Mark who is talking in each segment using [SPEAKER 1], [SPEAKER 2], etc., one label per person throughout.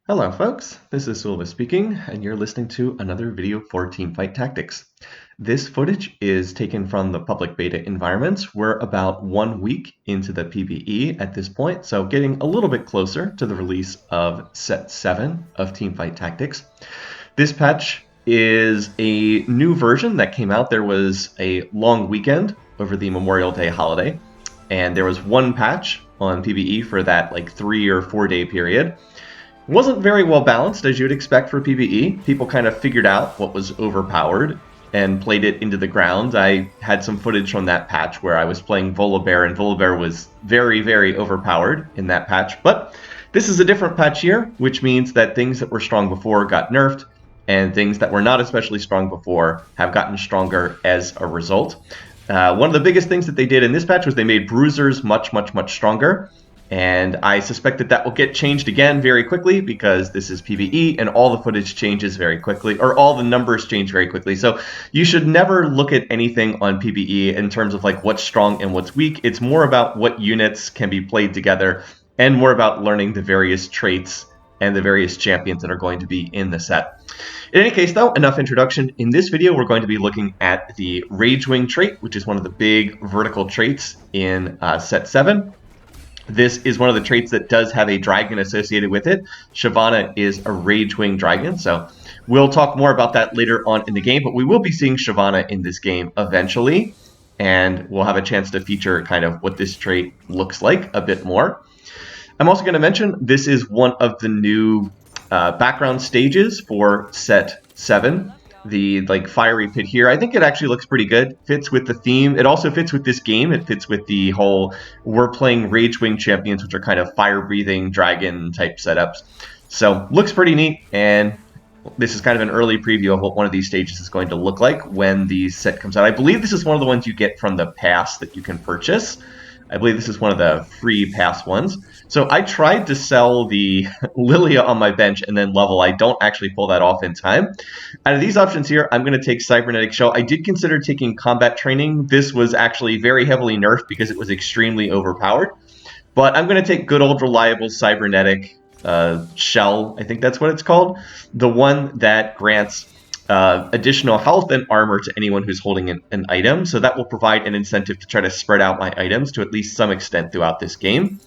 [SPEAKER 1] Hello folks, this is Silva speaking, and you're listening to another video for Teamfight Tactics. This footage is taken from the public beta environments. We're about 1 week into the PBE at this point, so getting a little bit closer to the release of Set 7 of Teamfight Tactics. This patch is a new version that came out. There was a long weekend over the Memorial Day holiday, and there was one patch on PBE for that 3 or 4 day period. Wasn't very well balanced, as you'd expect for PBE. People kind of figured out what was overpowered and played it into the ground. I had some footage from that patch where I was playing Volibear, and Volibear was very, very overpowered in that patch. But this is a different patch here, which means that things that were strong before got nerfed, and things that were not especially strong before have gotten stronger as a result. One of the biggest things that they did in this patch was they made bruisers much, much, much stronger. And I suspect that that will get changed again very quickly because this is PBE and all the footage changes very quickly, or all the numbers change very quickly. So you should never look at anything on PBE in terms of what's strong and what's weak. It's more about what units can be played together and more about learning the various traits and the various champions that are going to be in the set. In any case, though, enough introduction. In this video, we're going to be looking at the Ragewing trait, which is one of the big vertical traits in Set 7. This is one of the traits that does have a dragon associated with it. Shyvana is a Ragewing dragon, so we'll talk more about that later on in the game, but we will be seeing Shyvana in this game eventually, and we'll have a chance to feature kind of what this trait looks like a bit more. I'm also going to mention this is one of the new background stages for Set 7. The fiery pit here, I think it actually looks pretty good. Fits with the theme. It also fits with this game. It fits with the whole we're playing Ragewing champions, which are kind of fire-breathing dragon type setups. So looks pretty neat, and this is kind of an early preview of what one of these stages is going to look like when the set comes out. I believe this is one of the ones you get from the pass that you can purchase. I believe this is one of the free pass ones. So I tried to sell the Lilia on my bench and then level. I don't actually pull that off in time. Out of these options here, I'm going to take Cybernetic Shell. I did consider taking combat training. This was actually very heavily nerfed because it was extremely overpowered. But I'm going to take good old reliable Cybernetic Shell. I think that's what it's called. The one that grants additional health and armor to anyone who's holding an item, so that will provide an incentive to try to spread out my items to at least some extent throughout this game.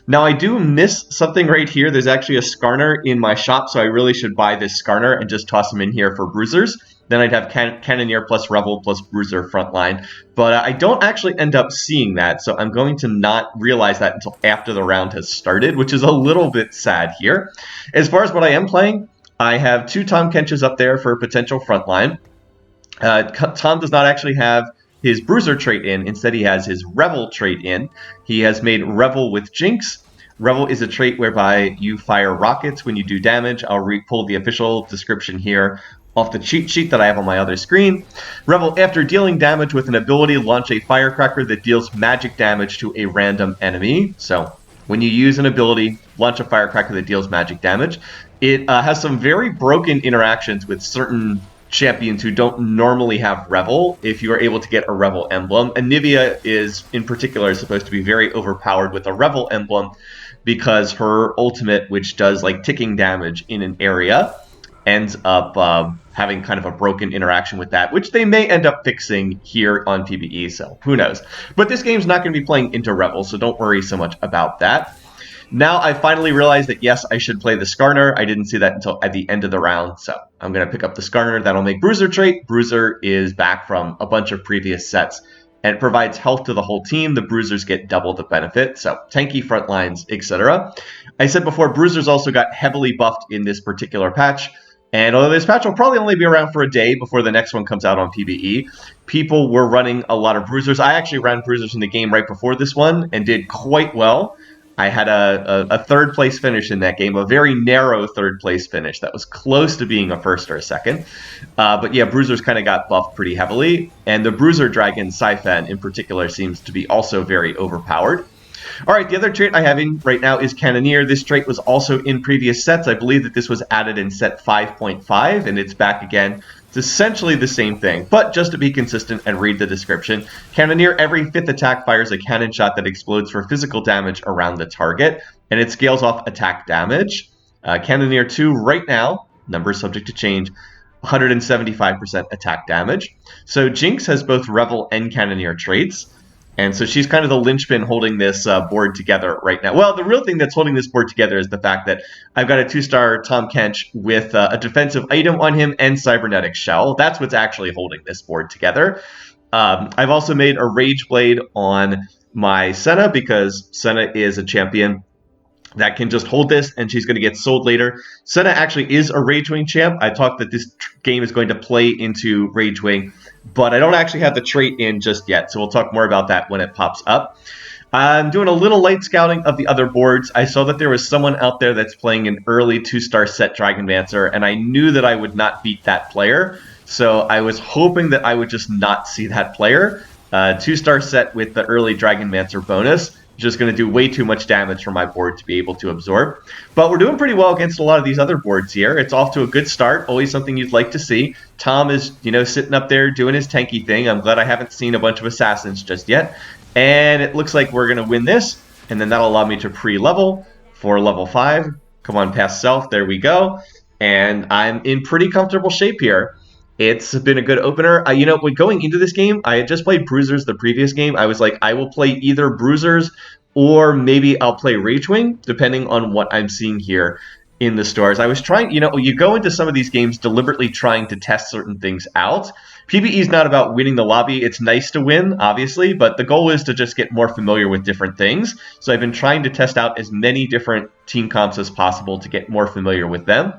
[SPEAKER 1] Now, I do miss something right here. There's actually a Skarner in my shop, so I really should buy this Skarner and just toss him in here for bruisers. Then I'd have Cannoneer plus Revel plus Bruiser frontline, but I don't actually end up seeing that, so I'm going to not realize that until after the round has started, which is a little bit sad here. As far as what I am playing, I have 2 Tahm Kenches up there for potential frontline. Tahm does not actually have his Bruiser trait in. Instead, he has his Revel trait in. He has made Revel with Jinx. Revel is a trait whereby you fire rockets when you do damage. I'll pull the official description here off the cheat sheet that I have on my other screen. Revel, after dealing damage with an ability, launch a firecracker that deals magic damage to a random enemy. So when you use an ability, launch a firecracker that deals magic damage. It has some very broken interactions with certain champions who don't normally have Revel if you are able to get a Revel emblem. Anivia is, in particular, supposed to be very overpowered with a Revel emblem because her ultimate, which does ticking damage in an area, ends up having kind of a broken interaction with that, which they may end up fixing here on PBE, so who knows. But this game's not going to be playing into Revel, so don't worry so much about that. Now I finally realized that, yes, I should play the Skarner. I didn't see that until at the end of the round, so I'm going to pick up the Skarner. That'll make Bruiser trait. Bruiser is back from a bunch of previous sets, and it provides health to the whole team. The Bruisers get double the benefit, so tanky front lines, etc. I said before, Bruisers also got heavily buffed in this particular patch, and although this patch will probably only be around for a day before the next one comes out on PBE, people were running a lot of Bruisers. I actually ran Bruisers in the game right before this one and did quite well. I had a third place finish in that game, a very narrow third place finish that was close to being a first or a second. But yeah, Bruisers kind of got buffed pretty heavily, and the Bruiser Dragon, Saifen in particular, seems to be also very overpowered. All right, the other trait I have in right now is Cannoneer. This trait was also in previous sets. I believe that this was added in set 5.5, and it's back again. It's essentially the same thing, but just to be consistent and read the description, Cannoneer, every 5th attack fires a cannon shot that explodes for physical damage around the target, and it scales off attack damage. Cannoneer 2 right now, number subject to change, 175% attack damage. So Jinx has both Revel and Cannoneer traits. And so she's kind of the linchpin holding this board together right now. Well, the real thing that's holding this board together is the fact that I've got a 2-star Tom Kench with a defensive item on him and Cybernetic Shell. That's what's actually holding this board together. I've also made a Rage Blade on my Senna because Senna is a champion that can just hold this, and she's going to get sold later. Senna actually is a Ragewing champ. I talked that this game is going to play into Ragewing, but I don't actually have the trait in just yet, so we'll talk more about that when it pops up. I'm doing a little light scouting of the other boards. I saw that there was someone out there that's playing an early 2-star set Dragonmancer, and I knew that I would not beat that player, so I was hoping that I would just not see that player. 2-star set with the early Dragonmancer bonus. Just going to do way too much damage for my board to be able to absorb. But we're doing pretty well against a lot of these other boards here. It's off to a good start, always something you'd like to see. Tom is, sitting up there doing his tanky thing. I'm glad I haven't seen a bunch of assassins just yet. And it looks like we're going to win this, and then that'll allow me to pre-level for level 5. Come on, past self, there we go. And I'm in pretty comfortable shape here. It's been a good opener. When going into this game, I had just played Bruisers the previous game. I was like, I will play either Bruisers or maybe I'll play Ragewing, depending on what I'm seeing here in the stores. I was trying, you go into some of these games deliberately trying to test certain things out. PBE is not about winning the lobby. It's nice to win, obviously, but the goal is to just get more familiar with different things. So I've been trying to test out as many different team comps as possible to get more familiar with them.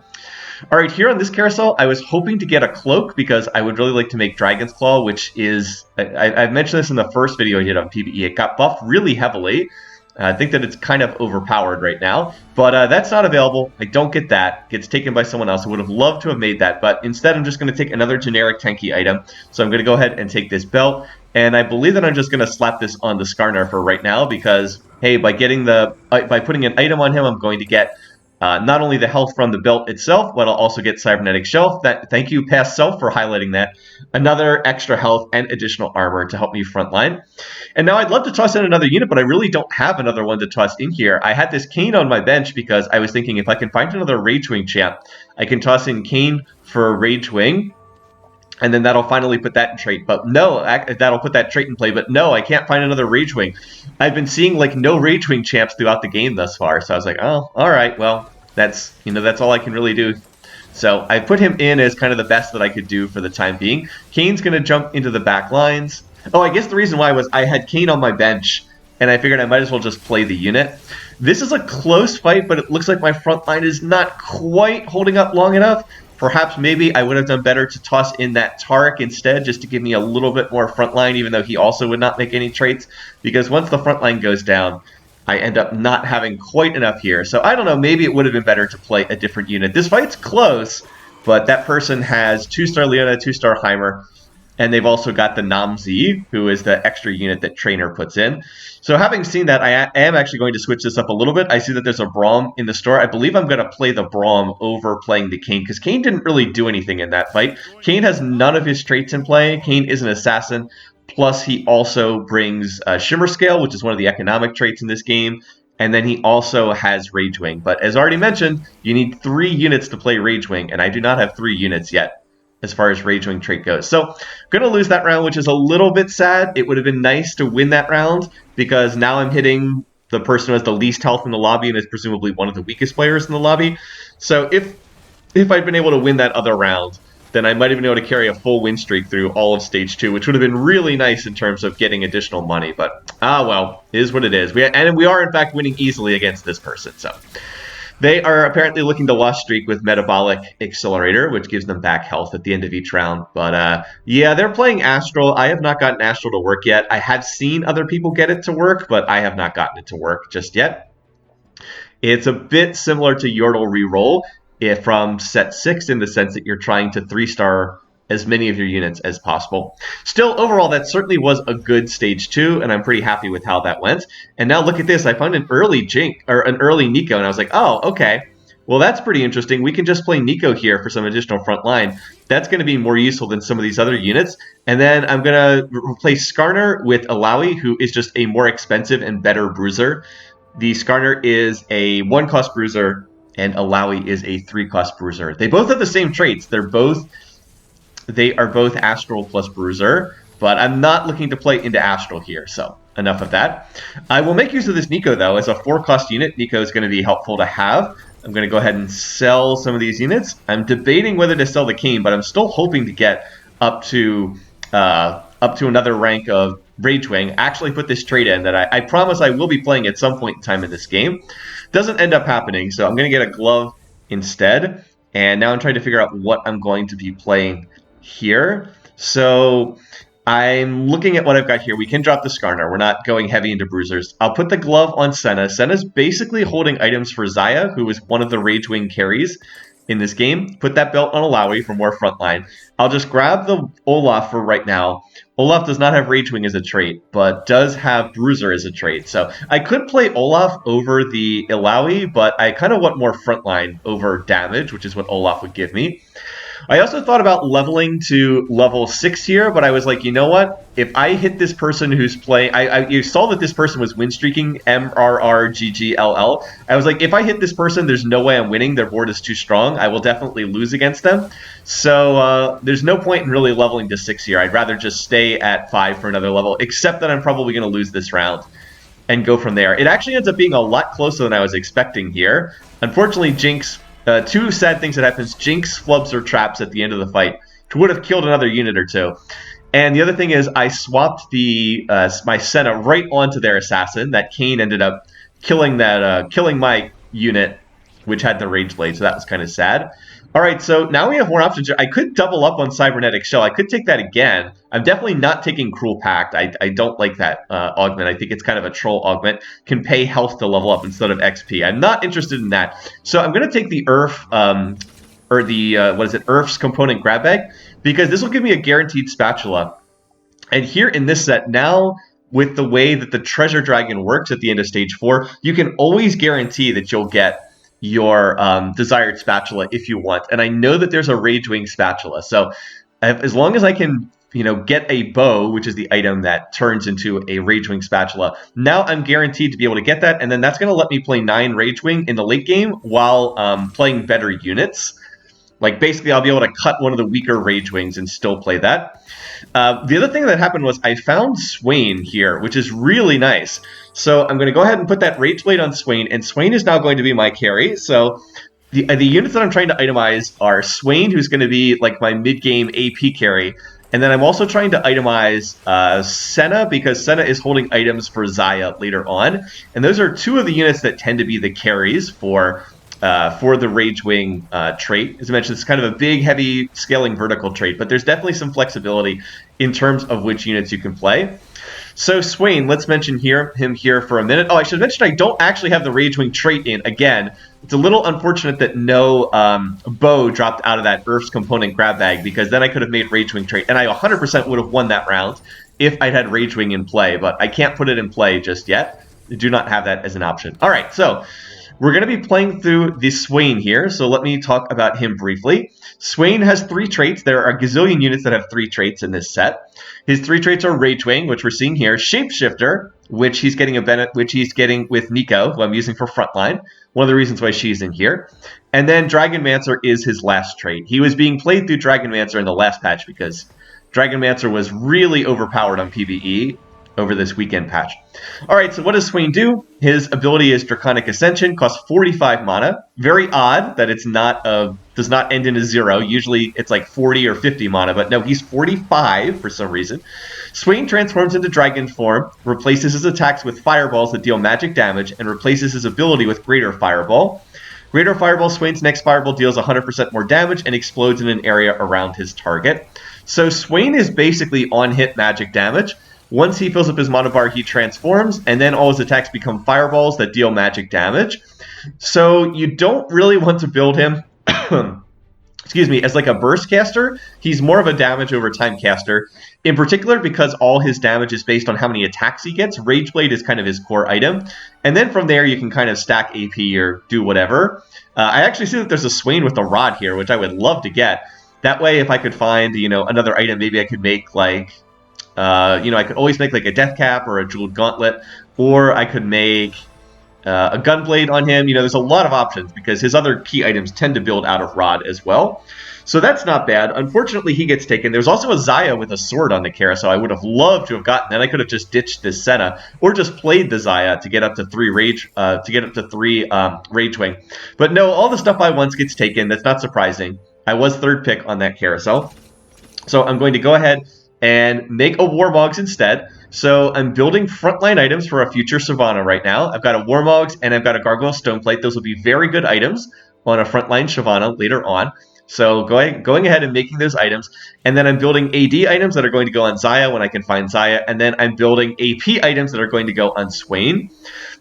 [SPEAKER 1] All right, here on this carousel, I was hoping to get a cloak because I would really like to make Dragon's Claw, which is, I've mentioned this in the first video I did on PBE. It got buffed really heavily. I think that it's kind of overpowered right now, but that's not available. I don't get that. It gets taken by someone else. I would have loved to have made that, but instead I'm just going to take another generic tanky item. So I'm going to go ahead and take this belt, and I believe that I'm just going to slap this on the Skarner for right now because, hey, by putting an item on him, I'm going to get not only the health from the belt itself, but I'll also get Cybernetic Shell. Thank you, Past Self, for highlighting that. Another extra health and additional armor to help me frontline. And now I'd love to toss in another unit, but I really don't have another one to toss in here. I had this Kayn on my bench because I was thinking if I can find another Ragewing champ, I can toss in Kayn for Ragewing, and then that'll finally put that in trait. But no, that'll put that trait in play. But no, I can't find another Ragewing. I've been seeing like no Ragewing champs throughout the game thus far. So I was like, oh, all right, well, that's all I can really do. So I put him in as kind of the best that I could do for the time being. Kayn's going to jump into the back lines. Oh, I guess the reason why was I had Kayn on my bench, and I figured I might as well just play the unit. This is a close fight, but it looks like my front line is not quite holding up long enough. Perhaps maybe I would have done better to toss in that Taric instead, just to give me a little bit more front line, even though he also would not make any traits. Because once the front line goes down, I end up not having quite enough here. So I don't know, maybe it would have been better to play a different unit. This fight's close, but that person has 2-star Leona, 2-star Heimer, and they've also got the Namzi, who is the extra unit that Trainer puts in. So having seen that, I am actually going to switch this up a little bit. I see that there's a Braum in the store. I believe I'm going to play the Braum over playing the Kayn, because Kayn didn't really do anything in that fight. Kayn has none of his traits in play. Kayn is an assassin. Plus, he also brings Shimmer Scale, which is one of the economic traits in this game. And then he also has Ragewing. But as already mentioned, you need 3 units to play Ragewing, and I do not have 3 units yet as far as Ragewing trait goes. So I'm going to lose that round, which is a little bit sad. It would have been nice to win that round, because now I'm hitting the person who has the least health in the lobby and is presumably one of the weakest players in the lobby. So if I'd been able to win that other round, then I might have been able to carry a full win streak through all of Stage 2, which would have been really nice in terms of getting additional money. But, well, it is what it is. We are, in fact, winning easily against this person. So they are apparently looking to lost streak with Metabolic Accelerator, which gives them back health at the end of each round. But, yeah, they're playing Astral. I have not gotten Astral to work yet. I have seen other people get it to work, but I have not gotten it to work just yet. It's a bit similar to Yordle Reroll from set 6 in the sense that you're trying to 3-star as many of your units as possible. Still, overall, that certainly was a good Stage 2, and I'm pretty happy with how that went. And now look at this. I found an early Nico, and I was like, oh, okay. Well, that's pretty interesting. We can just play Nico here for some additional front line. That's going to be more useful than some of these other units. And then I'm going to replace Skarner with Alawi, who is just a more expensive and better bruiser. The Skarner is a 1-cost bruiser, and Alawi is a 3-cost bruiser. They both have the same traits. They are both Astral plus Bruiser, but I'm not looking to play into Astral here, so enough of that. I will make use of this Nico, though. As a 4-cost unit, Nico is going to be helpful to have. I'm going to go ahead and sell some of these units. I'm debating whether to sell the Cane, but I'm still hoping to get up to another rank of Ragewing. Actually put this trait in that I promise I will be playing at some point in time in this game. Doesn't end up happening, so I'm going to get a glove instead. And now I'm trying to figure out what I'm going to be playing here. So I'm looking at what I've got here. We can drop the Skarner. We're not going heavy into bruisers. I'll put the glove on Senna. Senna's basically holding items for Zaya, who is one of the Ragewing carries in this game. Put that belt on Alawi for more frontline. I'll just grab the Olaf for right now. Olaf does not have Ragewing as a trait, but does have Bruiser as a trait. So I could play Olaf over the Alawi, but I kind of want more frontline over damage, which is what Olaf would give me. I also thought about leveling to level 6 here, but I was like, you know what? If I hit this person who's playing... you saw that this person was win streaking, MRRGGLL. I was like, if I hit this person, there's no way I'm winning. Their board is too strong. I will definitely lose against them. So there's no point in really leveling to 6 here. I'd rather just stay at 5 for another level, except that I'm probably going to lose this round and go from there. It actually ends up being a lot closer than I was expecting here. Unfortunately, Jinx... two sad things that happens. Jinx flubs or traps at the end of the fight, which would have killed another unit or two. And the other thing is I swapped the my Senna right onto their assassin. That Cane ended up killing my unit, which had the Rage Blade, so that was kind of sad. All right, so now we have more options. I could double up on Cybernetic Shell. I could take that again. I'm definitely not taking Cruel Pact. I don't like that augment. I think it's kind of a troll augment. Can pay health to level up instead of XP. I'm not interested in that. So I'm going to take the Earth's component grab bag, because this will give me a guaranteed spatula. And here in this set, now with the way that the Treasure Dragon works at the end of Stage 4, you can always guarantee that you'll get your desired spatula if you want. And I know that there's a Ragewing spatula. So as long as I can, get a bow, which is the item that turns into a Ragewing spatula, now I'm guaranteed to be able to get that. And then that's going to let me play 9 Ragewing in the late game while playing better units. Like, basically, I'll be able to cut one of the weaker Ragewings and still play that. The other thing that happened was I found Swain here, which is really nice. So I'm going to go ahead and put that Rage Blade on Swain, and Swain is now going to be my carry. So the units that I'm trying to itemize are Swain, who's going to be like my mid-game AP carry, and then I'm also trying to itemize Senna, because Senna is holding items for Zaya later on. And those are 2 of the units that tend to be the carries for the Ragewing trait. As I mentioned, it's kind of a big, heavy scaling vertical trait, but there's definitely some flexibility in terms of which units you can play. So Swain, let's mention him here for a minute. Oh, I should mention I don't actually have the Ragewing trait in. Again, it's a little unfortunate that no bow dropped out of that Earth's component grab bag, because then I could have made Ragewing trait, and I 100% would have won that round if I'd had Ragewing in play, but I can't put it in play just yet. I do not have that as an option. All right, so we're going to be playing through the Swain here, so let me talk about him briefly. Swain has 3 traits. There are a gazillion units that have 3 traits in this set. His 3 traits are Ragewing, which we're seeing here, Shapeshifter, which he's getting with Nico, who I'm using for frontline. One of the reasons why she's in here. And then Dragonmancer is his last trait. He was being played through Dragonmancer in the last patch because Dragonmancer was really overpowered on PBE over this weekend patch. All right, so what does Swain do? His ability is Draconic Ascension, costs 45 mana. Very odd that it's does not end in a 0. Usually it's like 40 or 50 mana, but no, he's 45 for some reason. Swain transforms into dragon form, replaces his attacks with fireballs that deal magic damage, and replaces his ability with Greater Fireball. Greater Fireball, Swain's next fireball deals 100% more damage and explodes in an area around his target. So Swain is basically on-hit magic damage. Once he fills up his mana bar, he transforms, and then all his attacks become fireballs that deal magic damage. So you don't really want to build him excuse me, as like a burst caster. He's more of a damage over time caster, in particular because all his damage is based on how many attacks he gets. Rageblade is kind of his core item, and then from there you can kind of stack AP or do whatever. I actually see that there's a Swain with a rod here, which I would love to get. That way, if I could find, another item, maybe I could make like, I could always make like a Death Cap or a Jeweled Gauntlet, or I could make a gunblade on him. You know, there's a lot of options because his other key items tend to build out of rod as well. So that's not bad. Unfortunately, he gets taken. There's also a Xayah with a sword on the carousel I would have loved to have gotten. Then I could have just ditched this Senna or just played the Xayah to get up to three Ragewing. But no, all the stuff I once gets taken. That's not surprising. I was third pick on that carousel. So I'm going to go ahead and make a Warmogs instead. So I'm building frontline items for a future Savannah right now. I've got a Warmogs and I've got a Gargoyle Stoneplate. Those will be very good items on a frontline Savannah later on. So going ahead and making those items. And then I'm building AD items that are going to go on Xayah when I can find Xayah. And then I'm building AP items that are going to go on Swain.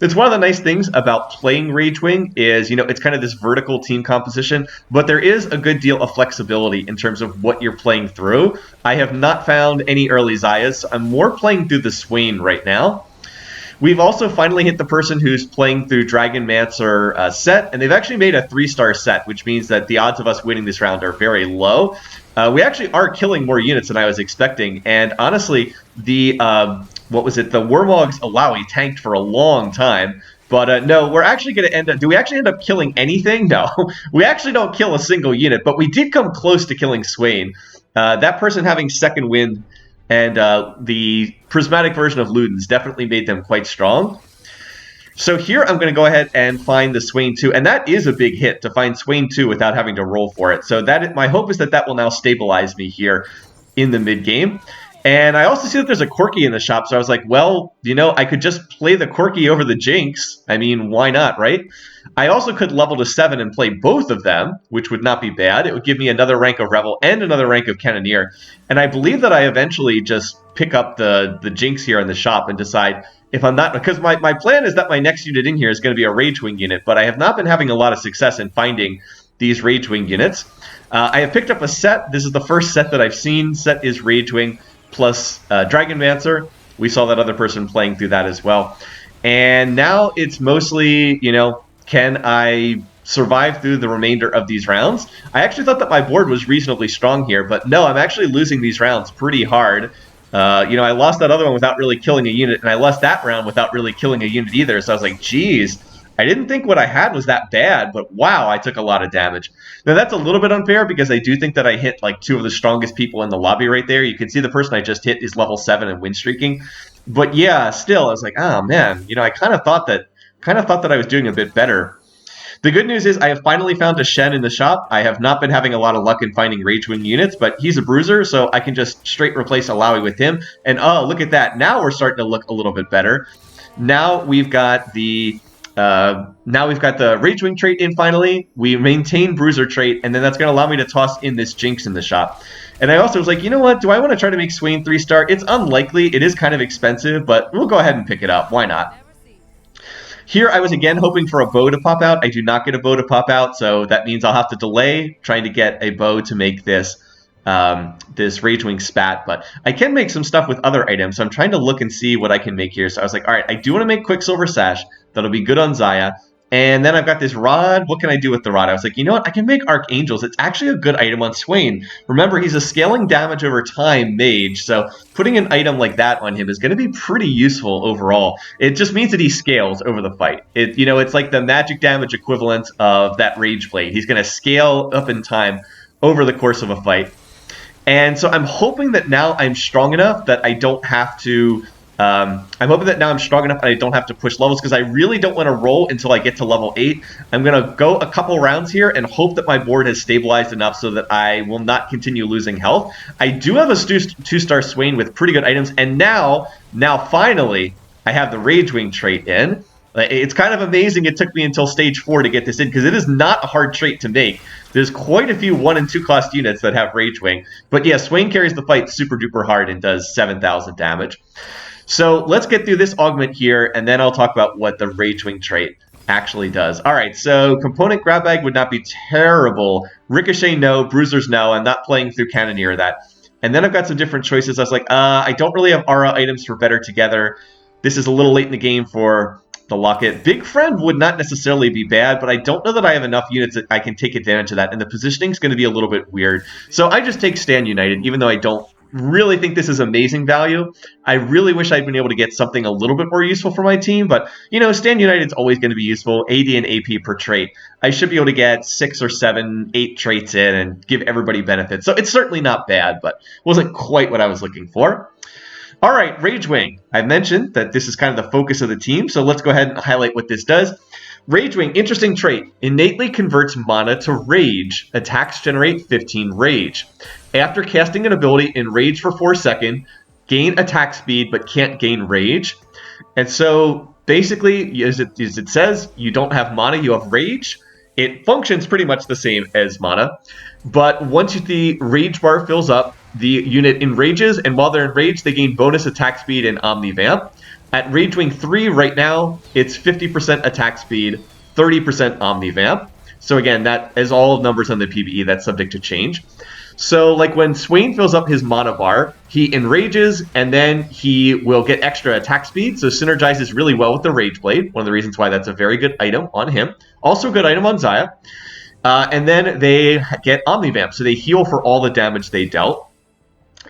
[SPEAKER 1] That's one of the nice things about playing Ragewing is, you know, it's kind of this vertical team composition, but there is a good deal of flexibility in terms of what you're playing through. I have not found any early Xayahs, so I'm more playing through the Swain right now. We've also finally hit the person who's playing through Dragonmancer set, and they've actually made a 3-star set, which means that the odds of us winning this round are very low. We actually are killing more units than I was expecting, and honestly, the Warmogs Alawi tanked for a long time. But no, we're actually going to end up... Do we actually end up killing anything? No. We actually don't kill a single unit, but we did come close to killing Swain. That person having second wind and the prismatic version of Ludens definitely made them quite strong. So here I'm going to go ahead and find the Swain 2, and that is a big hit to find Swain 2 without having to roll for it. So my hope is that will now stabilize me here in the mid-game. And I also see that there's a Corki in the shop, so I was like, well, you know, I could just play the Corki over the Jinx. I mean, why not, right? I also could level to 7 and play both of them, which would not be bad. It would give me another rank of Rebel and another rank of Cannoneer. And I believe that I eventually just pick up the Jinx here in the shop and decide if I'm not... Because my plan is that my next unit in here is going to be a Ragewing unit, but I have not been having a lot of success in finding these Ragewing units. I have picked up a set. This is the first set that I've seen. Set is Ragewing plus Dragonmancer. We saw that other person playing through that as well. And now it's mostly, you know, can I survive through the remainder of these rounds? I actually thought that my board was reasonably strong here, but no, I'm actually losing these rounds pretty hard. You know, I lost that other one without really killing a unit, and I lost that round without really killing a unit either, so I was like, geez, I didn't think what I had was that bad, but wow, I took a lot of damage. Now, that's a little bit unfair because I do think that I hit like 2 of the strongest people in the lobby right there. You can see the person I just hit is level 7 and win streaking. But yeah, still, I was like, oh man, you know, I kind of thought that I was doing a bit better. The good news is I have finally found a Shen in the shop. I have not been having a lot of luck in finding Ragewing units, but he's a bruiser, so I can just straight replace Alawi with him. And oh, look at that. Now we're starting to look a little bit better. Now we've got the Ragewing trait in finally. We maintain Bruiser trait, and then that's going to allow me to toss in this Jinx in the shop. And I also was like, you know what? Do I want to try to make Swain 3-star? It's unlikely. It is kind of expensive, but we'll go ahead and pick it up. Why not? Here, I was again hoping for a bow to pop out. I do not get a bow to pop out, so that means I'll have to delay trying to get a bow to make this Ragewing spat. But I can make some stuff with other items, so I'm trying to look and see what I can make here. So I was like, all right, I do want to make Quicksilver Sash. That'll be good on Xayah. And then I've got this rod. What can I do with the rod? I was like, you know what? I can make Archangels. It's actually a good item on Swain. Remember, he's a scaling damage over time mage, so putting an item like that on him is going to be pretty useful overall. It just means that he scales over the fight. You know, it's like the magic damage equivalent of that Rage Blade. He's going to scale up in time over the course of a fight. And so I'm hoping that now I'm strong enough that I don't have to... I'm hoping that now I'm strong enough and I don't have to push levels because I really don't want to roll until I get to level 8. I'm going to go a couple rounds here and hope that my board has stabilized enough so that I will not continue losing health. I do have a 2-star Swain with pretty good items, and now finally, I have the Ragewing trait in. It's kind of amazing it took me until stage 4 to get this in because it is not a hard trait to make. There's quite a few 1 and 2 cost units that have Ragewing. But yeah, Swain carries the fight super duper hard and does 7,000 damage. So let's get through this augment here, and then I'll talk about what the Ragewing trait actually does. All right, so component grab bag would not be terrible. Ricochet, no. Bruisers, no. I'm not playing through Cannoneer that. And then I've got some different choices. I was like, I don't really have aura items for better together. This is a little late in the game for the locket. Big Friend would not necessarily be bad, but I don't know that I have enough units that I can take advantage of that, and the positioning is going to be a little bit weird. So I just take Stand United, even though I don't really think this is amazing value. I really wish I'd been able to get something a little bit more useful for my team, but, you know, Stand United's always going to be useful. AD and AP per trait. I should be able to get 6 or 7, 8 traits in and give everybody benefits. So it's certainly not bad, but wasn't quite what I was looking for. All right, Ragewing. I mentioned that this is kind of the focus of the team, so let's go ahead and highlight what this does. Ragewing, interesting trait. Innately converts mana to rage. Attacks generate 15 rage. After casting an ability in rage for 4 seconds, gain attack speed but can't gain rage. And so basically, as it says, you don't have mana, you have rage. It functions pretty much the same as mana. But once the rage bar fills up, the unit enrages, and while they're enraged, they gain bonus attack speed and Omni-Vamp. At Ragewing 3 right now, it's 50% attack speed, 30% Omni-Vamp. So again, that is all numbers on the PBE, that's subject to change. So like when Swain fills up his mana bar, he enrages and then he will get extra attack speed, so synergizes really well with the Rage Blade, one of the reasons why that's a very good item on him. Also a good item on Xayah. And then they get Omni-Vamp, so they heal for all the damage they dealt.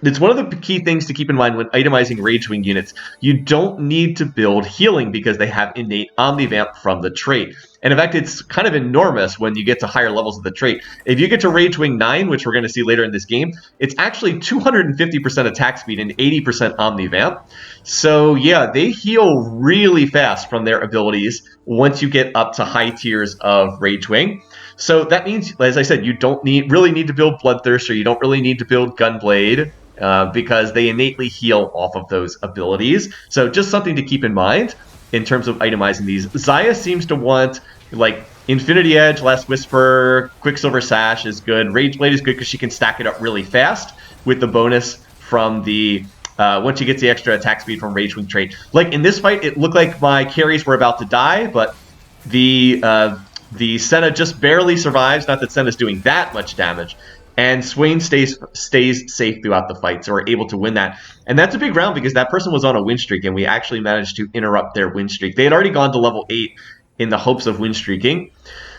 [SPEAKER 1] It's one of the key things to keep in mind when itemizing Ragewing units. You don't need to build healing because they have innate Omni-Vamp from the trait. And in fact, it's kind of enormous when you get to higher levels of the trait. If you get to Ragewing 9, which we're going to see later in this game, it's actually 250% attack speed and 80% Omni-Vamp. So yeah, they heal really fast from their abilities once you get up to high tiers of Ragewing. So that means, as I said, you don't really need to build Bloodthirst, or you don't really need to build Gunblade, because they innately heal off of those abilities. So just something to keep in mind in terms of itemizing these. Xayah seems to want, like, Infinity Edge, Last Whisper, Quicksilver Sash is good. Rageblade is good because she can stack it up really fast with the bonus from the, once she gets the extra attack speed from Ragewing trait. Like, in this fight, it looked like my carries were about to die, but the Senna just barely survives. Not that Senna's doing that much damage. And Swain stays safe throughout the fight, so we're able to win that. And that's a big round because that person was on a win streak, and we actually managed to interrupt their win streak. They had already gone to level 8 in the hopes of win streaking.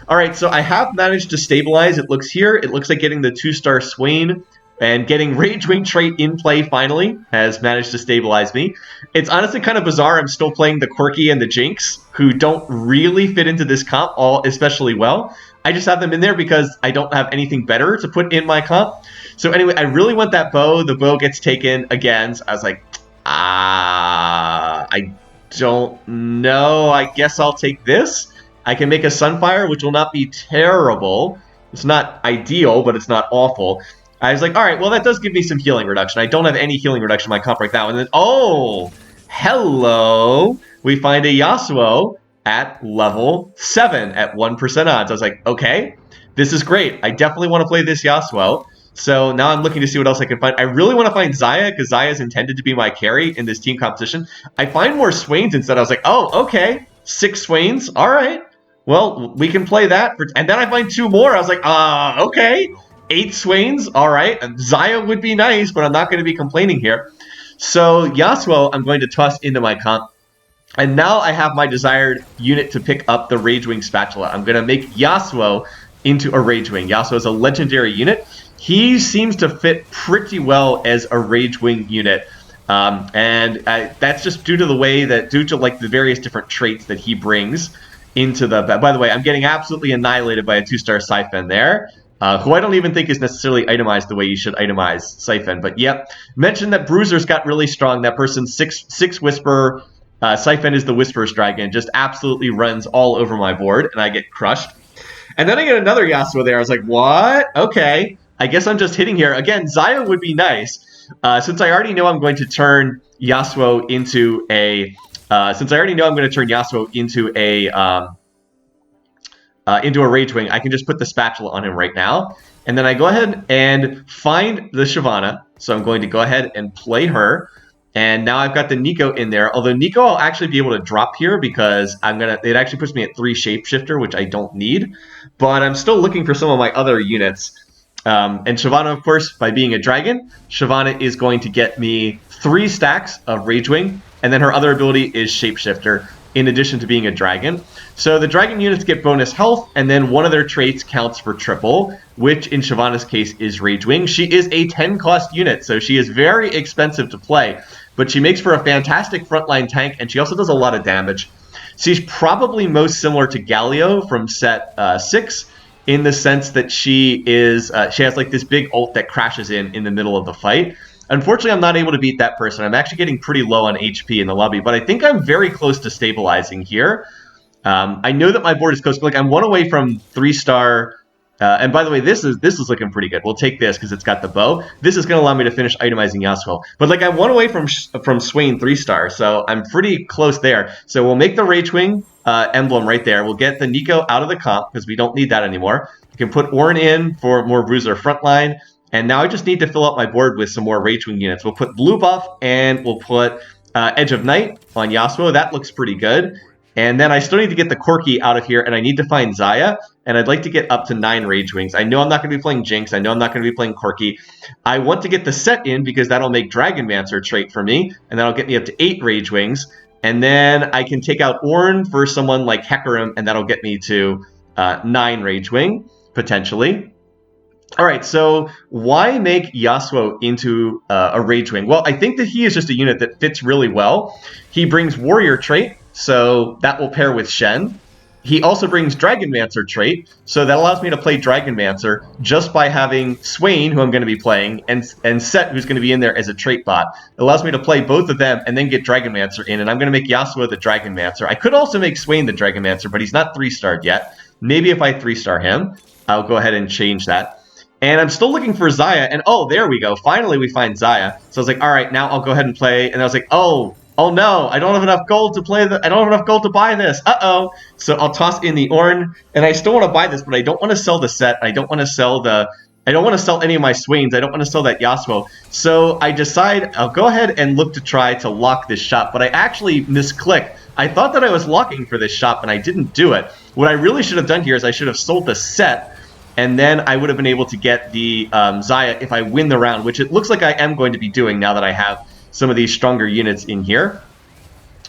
[SPEAKER 1] All right, so I have managed to stabilize. It looks here. It looks like getting the 2-star Swain and getting Ragewing trait in play finally has managed to stabilize me. It's honestly kind of bizarre. I'm still playing the Quirky and the Jinx, who don't really fit into this comp all especially well. I just have them in there because I don't have anything better to put in my comp. So anyway, I really want that bow. The bow gets taken again. So I was like, I don't know. I guess I'll take this. I can make a Sunfire, which will not be terrible. It's not ideal, but it's not awful. I was like, all right, well, that does give me some healing reduction. I don't have any healing reduction in my comp right now. And then, oh, hello. We find a Yasuo at level 7 at 1% odds. I was like, okay, this is great. I definitely want to play this Yasuo. So now I'm looking to see what else I can find. I really want to find Xayah because Xayah is intended to be my carry in this team competition. I find more Swains instead. I was like, oh, okay, 6 Swains. All right. Well, we can play that. And then I find 2 more. I was like, okay, 8 Swains. All right. And Xayah would be nice, but I'm not going to be complaining here. So Yasuo, I'm going to toss into my comp. And now I have my desired unit to pick up the Ragewing Spatula. I'm going to make Yasuo into a Ragewing. Yasuo is a legendary unit. He seems to fit pretty well as a Ragewing unit. That's just due to the way that, due to like the various different traits that he brings into the... By the way, I'm getting absolutely annihilated by a 2-star Siphon there, who I don't even think is necessarily itemized the way you should itemize Siphon. But yep, mentioned that Bruiser's got really strong. That person's 6 Whisper... Siphon is the Whisper's Dragon, just absolutely runs all over my board, and I get crushed. And then I get another Yasuo there. I was like, what? Okay, I guess I'm just hitting here. Again, Xayah would be nice. Since I already know I'm going to turn Yasuo into a... into a Ragewing, I can just put the Spatula on him right now. And then I go ahead and find the Shyvana. So I'm going to go ahead and play her. And now I've got the Nico in there. Although Nico I'll actually be able to drop here because it actually puts me at 3 Shapeshifter, which I don't need. But I'm still looking for some of my other units. And Shyvana, of course, by being a dragon, Shyvana is going to get me 3 stacks of Ragewing. And then her other ability is Shapeshifter. in addition to being a dragon. So the dragon units get bonus health, and then one of their traits counts for triple, which in Shyvana's case is Ragewing. She is a 10 cost unit, so she is very expensive to play, but she makes for a fantastic frontline tank, and she also does a lot of damage. She's probably most similar to Galio from set 6, in the sense that she has like this big ult that crashes in the middle of the fight. Unfortunately, I'm not able to beat that person. I'm actually getting pretty low on HP in the lobby, but I think I'm very close to stabilizing here. I know that my board is close. Like, I'm 1 away from 3-star. And by the way, this is looking pretty good. We'll take this because it's got the bow. This is going to allow me to finish itemizing Yasuo. But like, I'm 1 away from Swain 3-star, so I'm pretty close there. So we'll make the Ragewing emblem right there. We'll get the Nico out of the comp because we don't need that anymore. We can put Ornn in for more Bruiser frontline. And now I just need to fill up my board with some more Ragewing units. We'll put Blue Buff, and we'll put Edge of Night on Yasuo. That looks pretty good. And then I still need to get the Corki out of here, and I need to find Xayah, and I'd like to get up to 9 Ragewings. I know I'm not going to be playing Jinx. I know I'm not going to be playing Corki. I want to get the Set in because that'll make Dragonmancer trait for me, and that'll get me up to 8 Ragewings. And then I can take out Ornn for someone like Hecarim, and that'll get me to 9 Ragewing, potentially. All right, so why make Yasuo into a Ragewing? Well, I think that he is just a unit that fits really well. He brings Warrior trait, so that will pair with Shen. He also brings Dragonmancer trait, so that allows me to play Dragonmancer just by having Swain, who I'm going to be playing, and Set, who's going to be in there as a trait bot. It allows me to play both of them and then get Dragonmancer in, and I'm going to make Yasuo the Dragonmancer. I could also make Swain the Dragonmancer, but he's not 3-starred yet. Maybe if I 3-star him, I'll go ahead and change that. And I'm still looking for Xayah, and oh, there we go. Finally, we find Xayah. So I was like, all right, now I'll go ahead and play. And I was like, oh no, I don't have enough gold to play. I don't have enough gold to buy this. Uh-oh. So I'll toss in the Ornn, and I still want to buy this, but I don't want to sell the Set. I don't want to sell any of my Swains. I don't want to sell that Yasuo. So I decide I'll go ahead and look to try to lock this shop, but I actually misclicked. I thought that I was locking for this shop, and I didn't do it. What I really should have done here is I should have sold the Set, and then I would have been able to get the Xayah if I win the round, which it looks like I am going to be doing now that I have some of these stronger units in here.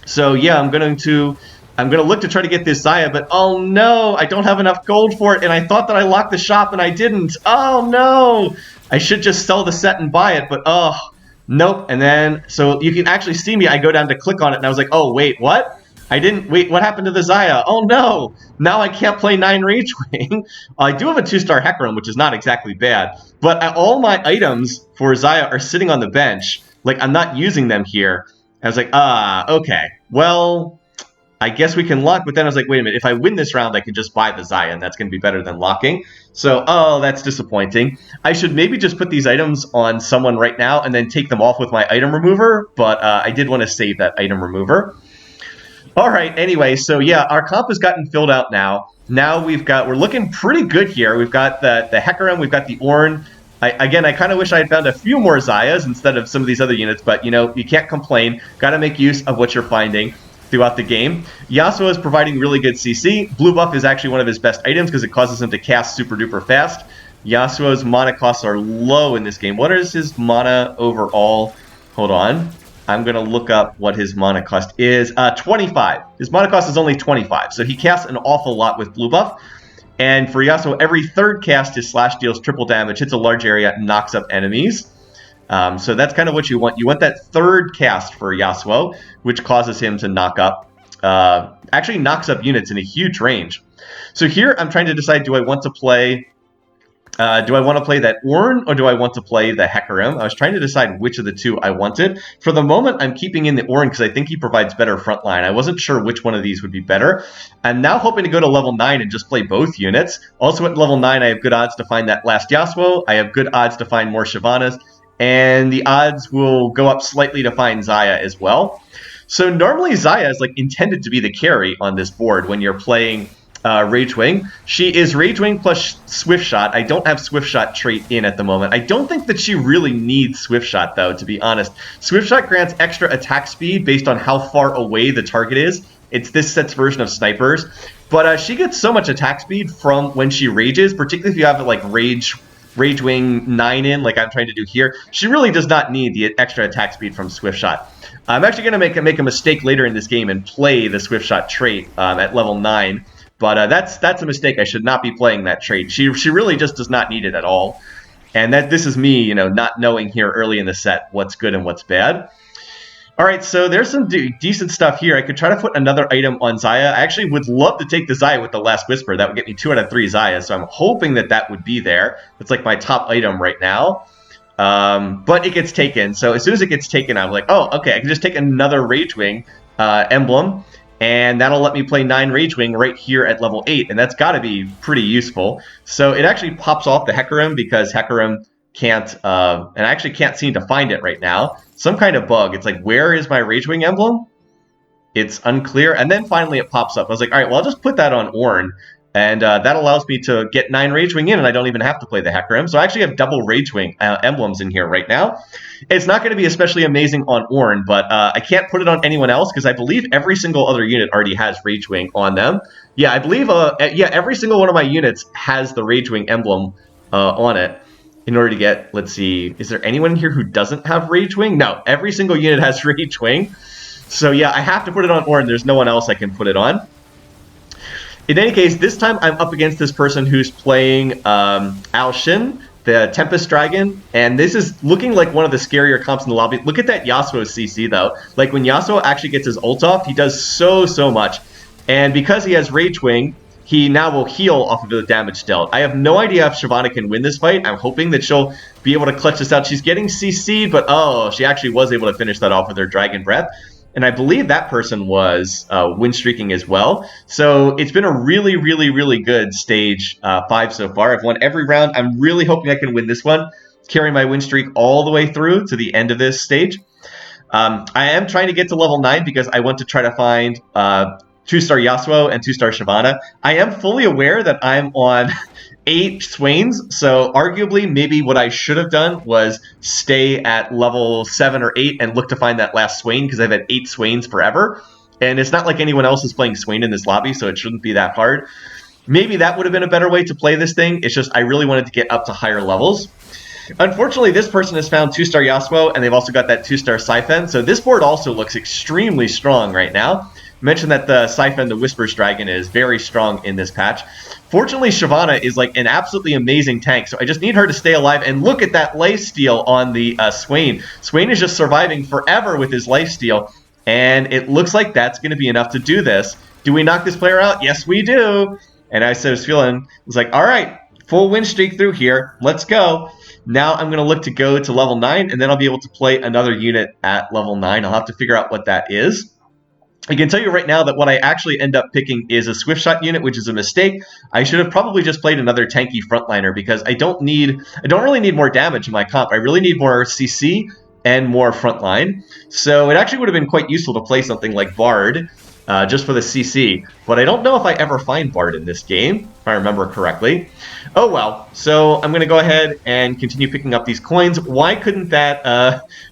[SPEAKER 1] So yeah, I'm going to look to try to get this Xayah, but oh no, I don't have enough gold for it, and I thought that I locked the shop, and I didn't. Oh no! I should just sell the Set and buy it, but oh, nope. And then, so you can actually see me, I go down to click on it, and I was like, oh wait, what? Wait, what happened to the Xayah? Oh no! Now I can't play 9 Ragewing. I do have a 2-star Hecarim, which is not exactly bad, but all my items for Xayah are sitting on the bench. Like, I'm not using them here. I was like, okay. Well, I guess we can lock, but then I was like, wait a minute, if I win this round, I can just buy the Xayah, and that's going to be better than locking. So, oh, that's disappointing. I should maybe just put these items on someone right now and then take them off with my item remover, but I did want to save that item remover. All right, anyway, so yeah, our comp has gotten filled out now. Now we're looking pretty good here. We've got the Hecarim, we've got the Ornn. Again, I kind of wish I had found a few more Xayahs instead of some of these other units, but, you know, you can't complain. Got to make use of what you're finding throughout the game. Yasuo is providing really good CC. Blue Buff is actually one of his best items because it causes him to cast super duper fast. Yasuo's mana costs are low in this game. What is his mana overall? Hold on. I'm going to look up what his mana cost is. 25. His mana cost is only 25, so he casts an awful lot with Blue Buff. And for Yasuo, every third cast his slash deals triple damage, hits a large area, knocks up enemies. So that's kind of what you want. You want that third cast for Yasuo, which causes him to knock up, actually knocks up units in a huge range. So here I'm trying to decide, do I want to play that Ornn or do I want to play the Hecarim? I was trying to decide which of the two I wanted. For the moment, I'm keeping in the Ornn because I think he provides better frontline. I wasn't sure which one of these would be better. I'm now hoping to go to level 9 and just play both units. Also at level 9, I have good odds to find that last Yasuo. I have good odds to find more Shyvanas. And the odds will go up slightly to find Xayah as well. So normally Xayah is like intended to be the carry on this board when you're playing Ragewing. She is Ragewing plus Swift Shot. I don't have Swift Shot trait in at the moment. I don't think that she really needs Swift Shot, though, to be honest. Swift Shot grants extra attack speed based on how far away the target is. It's this set's version of snipers. But she gets so much attack speed from when she rages, particularly if you have like rage Ragewing 9 in like I'm trying to do here, she really does not need the extra attack speed from Swift Shot. I'm actually going to make a mistake later in this game and play the Swift Shot trait at level 9, but that's a mistake. I should not be playing that trait. She really just does not need it at all. And this is me, you know, not knowing here early in the set what's good and what's bad. All right, so there's some decent stuff here. I could try to put another item on Xayah. I actually would love to take the Xayah with the Last Whisper. That would get me 2 out of 3 Xayah, so I'm hoping that would be there. It's like my top item right now. But it gets taken, so as soon as it gets taken, I'm like, oh, okay, I can just take another Ragewing emblem, and that'll let me play 9 Ragewing right here at level 8, and that's got to be pretty useful. So it actually pops off the Hecarim because Hecarim can't, and I actually can't seem to find it right now. Some kind of bug. It's like, where is my Ragewing emblem? It's unclear. And then finally it pops up. I was like, all right, well, I'll just put that on Ornn. And that allows me to get 9 Ragewing in, and I don't even have to play the Hecarim. So I actually have double Ragewing emblems in here right now. It's not going to be especially amazing on Ornn, but I can't put it on anyone else because I believe every single other unit already has Ragewing on them. Yeah, I believe every single one of my units has the Ragewing emblem on it. In order to get, let's see, is there anyone here who doesn't have Ragewing? No, every single unit has Ragewing. So yeah, I have to put it on Ornn. There's no one else I can put it on. In any case, this time I'm up against this person who's playing Al-Shin, the Tempest Dragon, and this is looking like one of the scarier comps in the lobby. Look at that Yasuo CC, though. Like, when Yasuo actually gets his ult off, he does so much. And because he has Ragewing, he now will heal off of the damage dealt. I have no idea if Shyvana can win this fight. I'm hoping that she'll be able to clutch this out. She's getting CC'd, but oh, she actually was able to finish that off with her Dragon Breath. And I believe that person was win streaking as well. So it's been a really good stage 5 so far. I've won every round. I'm really hoping I can win this one, carry my win streak all the way through to the end of this stage. I am trying to get to level 9 because I want to try to find 2-star Yasuo and 2-star Shyvana. I am fully aware that I'm on 8 Swains, so arguably maybe what I should have done was stay at level 7 or 8 and look to find that last Swain, because I've had 8 Swains forever. And it's not like anyone else is playing Swain in this lobby, so it shouldn't be that hard. Maybe that would have been a better way to play this thing. It's just I really wanted to get up to higher levels. Unfortunately, this person has found 2-star Yasuo, and they've also got that 2-star Siphon, so this board also looks extremely strong right now. Mentioned that the Siphon, the Whispers Dragon, is very strong in this patch. Fortunately, Shyvana is like an absolutely amazing tank, so I just need her to stay alive. And look at that lifesteal on the Swain. Swain is just surviving forever with his lifesteal, and it looks like that's going to be enough to do this. Do we knock this player out? Yes, we do. And I was like, all right, full win streak through here. Let's go. Now I'm going to look to go to level 9, and then I'll be able to play another unit at level 9. I'll have to figure out what that is. I can tell you right now that what I actually end up picking is a Swift Shot unit, which is a mistake. I should have probably just played another tanky frontliner because I don't really need more damage in my comp. I really need more CC and more frontline. So it actually would have been quite useful to play something like Bard just for the CC. But I don't know if I ever find Bard in this game, if I remember correctly. Oh well. So I'm going to go ahead and continue picking up these coins. Why couldn't that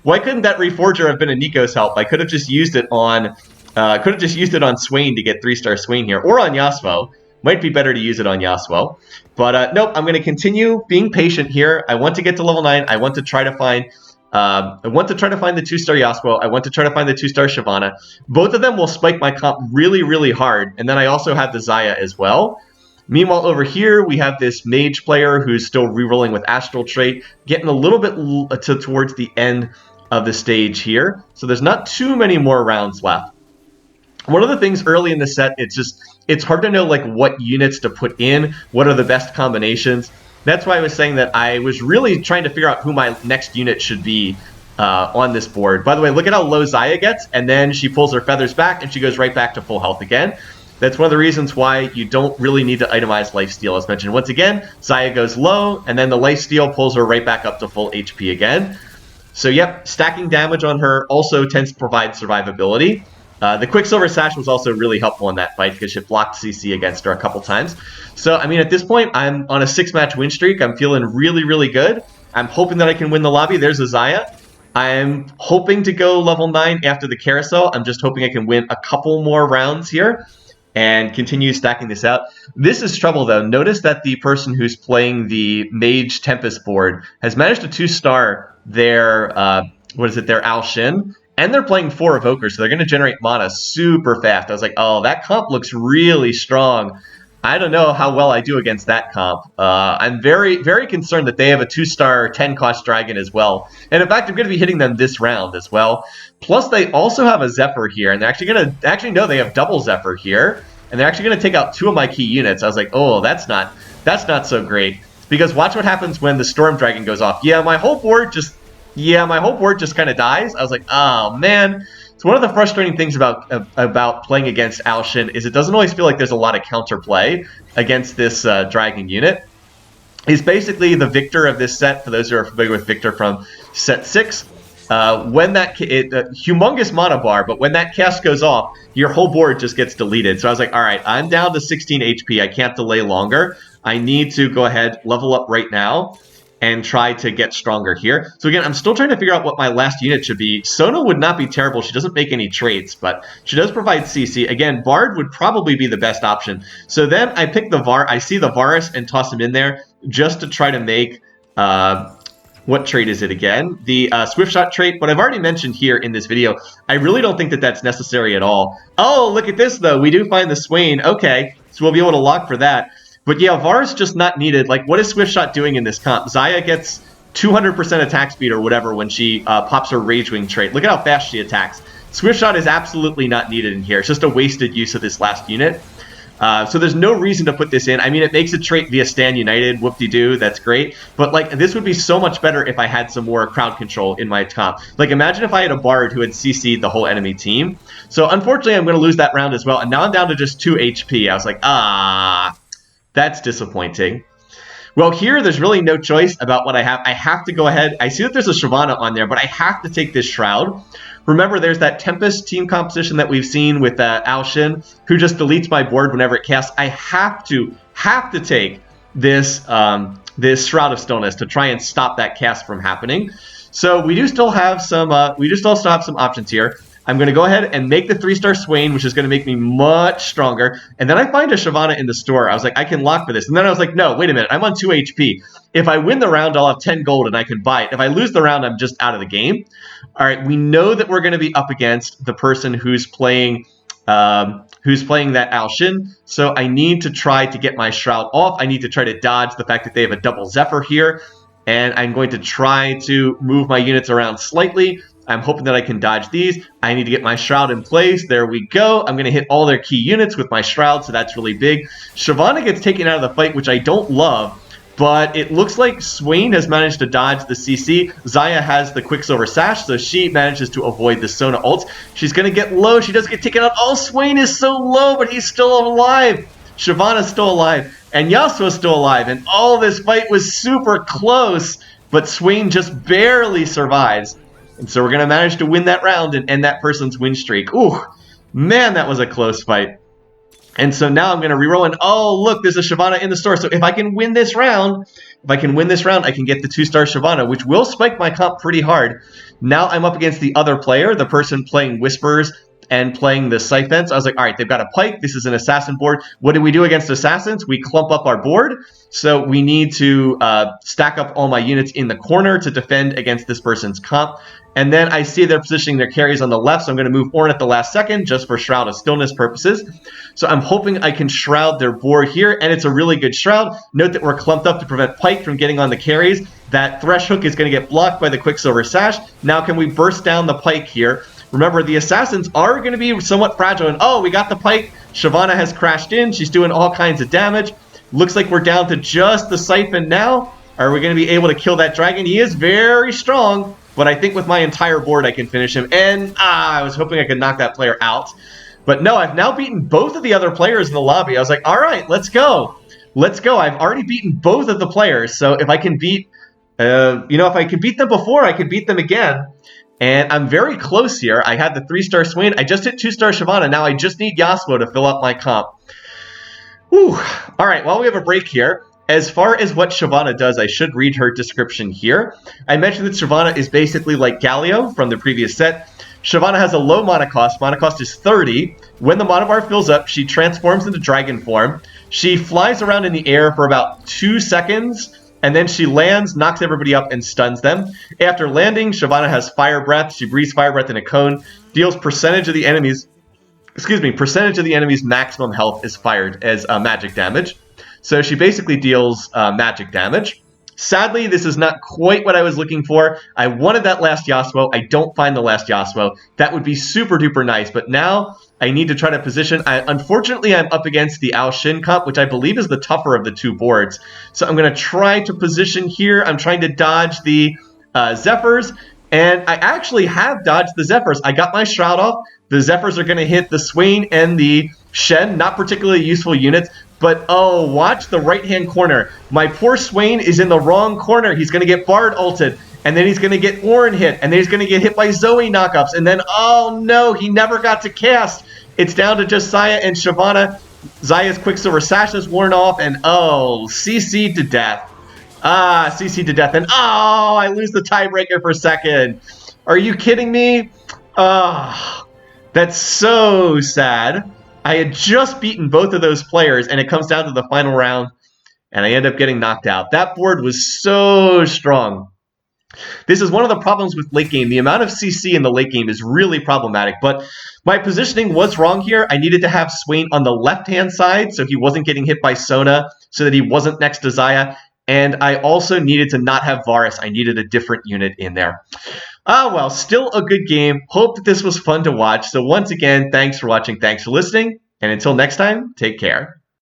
[SPEAKER 1] Reforger have been a Nico's help? I could have just used it on Swain to get 3-star Swain here, or on Yasuo. Might be better to use it on Yasuo. But nope, I'm going to continue being patient here. I want to get to level 9. I want to try to find the 2-star Yasuo. I want to try to find the 2-star Shyvana. Both of them will spike my comp really hard. And then I also have the Xayah as well. Meanwhile, over here, we have this mage player who's still rerolling with Astral Trait, getting a little bit towards the end of the stage here. So there's not too many more rounds left. One of the things early in the set, it's hard to know like what units to put in, what are the best combinations. That's why I was saying that I was really trying to figure out who my next unit should be on this board. By the way, look at how low Xayah gets, and then she pulls her feathers back, and she goes right back to full health again. That's one of the reasons why you don't really need to itemize lifesteal, as mentioned. Once again, Xayah goes low, and then the lifesteal pulls her right back up to full HP again. So yep, stacking damage on her also tends to provide survivability. The Quicksilver Sash was also really helpful in that fight because she blocked CC against her a couple times. So, I mean, at this point, I'm on a 6-match win streak. I'm feeling really good. I'm hoping that I can win the lobby. There's a Xayah. I'm hoping to go level 9 after the carousel. I'm just hoping I can win a couple more rounds here. and continue stacking this out. This is trouble, though. Notice that the person who's playing the Mage Tempest board has managed to 2-star their, their Al Shin, and they're playing 4 Evokers, so they're going to generate mana super fast. I was like, oh, that comp looks really strong. I don't know how well I do against that comp. I'm very, very concerned that they have a 2-star 10-cost dragon as well. And in fact, I'm going to be hitting them this round as well. Plus, they also have a Zephyr here, and they're actually going to... Actually, no, they have double Zephyr here, and they're actually going to take out 2 of my key units. I was like, oh, that's not so great. Because watch what happens when the Storm Dragon goes off. Yeah, my whole board just kind of dies. I was like, oh, man. So one of the frustrating things about playing against Al Shin is it doesn't always feel like there's a lot of counterplay against this dragon unit. He's basically the victor of this set, for those who are familiar with Victor from set 6. Humongous mana bar, but when that cast goes off, your whole board just gets deleted. So I was like, all right, I'm down to 16 HP. I can't delay longer. I need to go ahead, level up right now, and try to get stronger here. So again, I'm still trying to figure out what my last unit should be. Sona would not be terrible. She doesn't make any traits, but she does provide CC. Again, Bard would probably be the best option. So then I pick the I see the Varus and toss him in there just to try to make, what trait is it again? The Swift Shot trait, but I've already mentioned here in this video, I really don't think that that's necessary at all. Oh, look at this though. We do find the Swain. Okay, so we'll be able to lock for that. But yeah, Varus just not needed. Like, what is Swift Shot doing in this comp? Xayah gets 200% attack speed or whatever when she pops her Ragewing trait. Look at how fast she attacks. Swift Shot is absolutely not needed in here. It's just a wasted use of this last unit. So there's no reason to put this in. I mean, it makes a trait via Stand United. Whoop-de-doo, that's great. But, like, this would be so much better if I had some more crowd control in my comp. Like, imagine if I had a Bard who had CC'd the whole enemy team. So, unfortunately, I'm going to lose that round as well. And now I'm down to just 2 HP. I was like, that's disappointing. Well, here, there's really no choice about what I have. I have to go ahead. I see that there's a Shyvana on there, but I have to take this Shroud. Remember, there's that Tempest team composition that we've seen with Al Shin, who just deletes my board whenever it casts. I have to take this this Shroud of Stillness to try and stop that cast from happening. So we do still have some options here. I'm going to go ahead and make the 3-star Swain, which is going to make me much stronger. And then I find a Shyvana in the store. I was like, I can lock for this. And then I was like, no, wait a minute. I'm on 2 HP. If I win the round, I'll have 10 gold and I can buy it. If I lose the round, I'm just out of the game. All right, we know that we're going to be up against the person who's playing that Al Shin. So I need to try to get my Shroud off. I need to try to dodge the fact that they have a double Zephyr here. And I'm going to try to move my units around slightly. I'm hoping that I can dodge these. I need to get my Shroud in place. There we go. I'm going to hit all their key units with my Shroud, so that's really big. Shyvana gets taken out of the fight, which I don't love, but it looks like Swain has managed to dodge the CC. Xayah has the Quicksilver Sash, so she manages to avoid the Sona ults. She's going to get low. She does get taken out. Oh, Swain is so low, but he's still alive. Shyvana's still alive, and Yasuo's still alive, and all this fight was super close, but Swain just barely survives. And so we're going to manage to win that round and end that person's win streak. Ooh, man, that was a close fight. And so now I'm going to reroll, and oh, look, there's a Shyvana in the store. So if I can win this round, I can get the 2-star Shyvana, which will spike my comp pretty hard. Now I'm up against the other player, the person playing Whispers and playing the Siphons. I was like, all right, they've got a Pike. This is an Assassin board. What do we do against Assassins? We clump up our board. So we need to stack up all my units in the corner to defend against this person's comp. And then I see they're positioning their carries on the left, so I'm going to move Ornn at the last second just for Shroud of Stillness purposes. So I'm hoping I can Shroud their board here, and it's a really good Shroud. Note that we're clumped up to prevent Pike from getting on the carries. That Thresh Hook is going to get blocked by the Quicksilver Sash. Now can we burst down the Pike here? Remember, the Assassins are going to be somewhat fragile, and oh, we got the Pike. Shyvana has crashed in. She's doing all kinds of damage. Looks like we're down to just the Siphon now. Are we going to be able to kill that dragon? He is very strong. But I think with my entire board, I can finish him. And I was hoping I could knock that player out. But no, I've now beaten both of the other players in the lobby. I was like, all right, let's go. Let's go. I've already beaten both of the players. So if I can beat, if I can beat them before, I can beat them again. And I'm very close here. I had the 3-star Swain. I just hit 2-star Shyvana. Now I just need Yasuo to fill up my comp. Whew. All right, well, we have a break here. As far as what Shyvana does, I should read her description here. I mentioned that Shyvana is basically like Galio from the previous set. Shyvana has a low mana cost. Mana cost is 30. When the mana bar fills up, she transforms into dragon form. She flies around in the air for about 2 seconds, and then she lands, knocks everybody up, and stuns them. After landing, Shyvana has Fire Breath. She breathes Fire Breath in a cone, deals percentage of the enemy's maximum health is fired as magic damage. So she basically deals magic damage. Sadly, this is not quite what I was looking for. I wanted that last Yasuo. I don't find the last Yasuo. That would be super duper nice, but now I need to try to position. Unfortunately, I'm up against the Ao Shin comp, which I believe is the tougher of the two boards. So I'm going to try to position here. I'm trying to dodge the Zephyrs, and I actually have dodged the Zephyrs. I got my Shroud off. The Zephyrs are going to hit the Swain and the Shen, not particularly useful units, but oh, watch the right-hand corner. My poor Swain is in the wrong corner. He's going to get Bard ulted, and then he's going to get Orin hit, and then he's going to get hit by Zoe knockups, and then, oh no, he never got to cast. It's down to just Xayah and Shyvana. Xayah's Quicksilver Sash is worn off, and oh, CC to death. CC to death, and oh, I lose the tiebreaker for second. Are you kidding me? That's so sad. I had just beaten both of those players, and it comes down to the final round, and I end up getting knocked out. That board was so strong. This is one of the problems with late game. The amount of CC in the late game is really problematic, but my positioning was wrong here. I needed to have Swain on the left-hand side so he wasn't getting hit by Sona, so that he wasn't next to Xayah, and I also needed to not have Varus. I needed a different unit in there. Well, still a good game. Hope that this was fun to watch. So once again, thanks for watching, thanks for listening, and until next time, take care.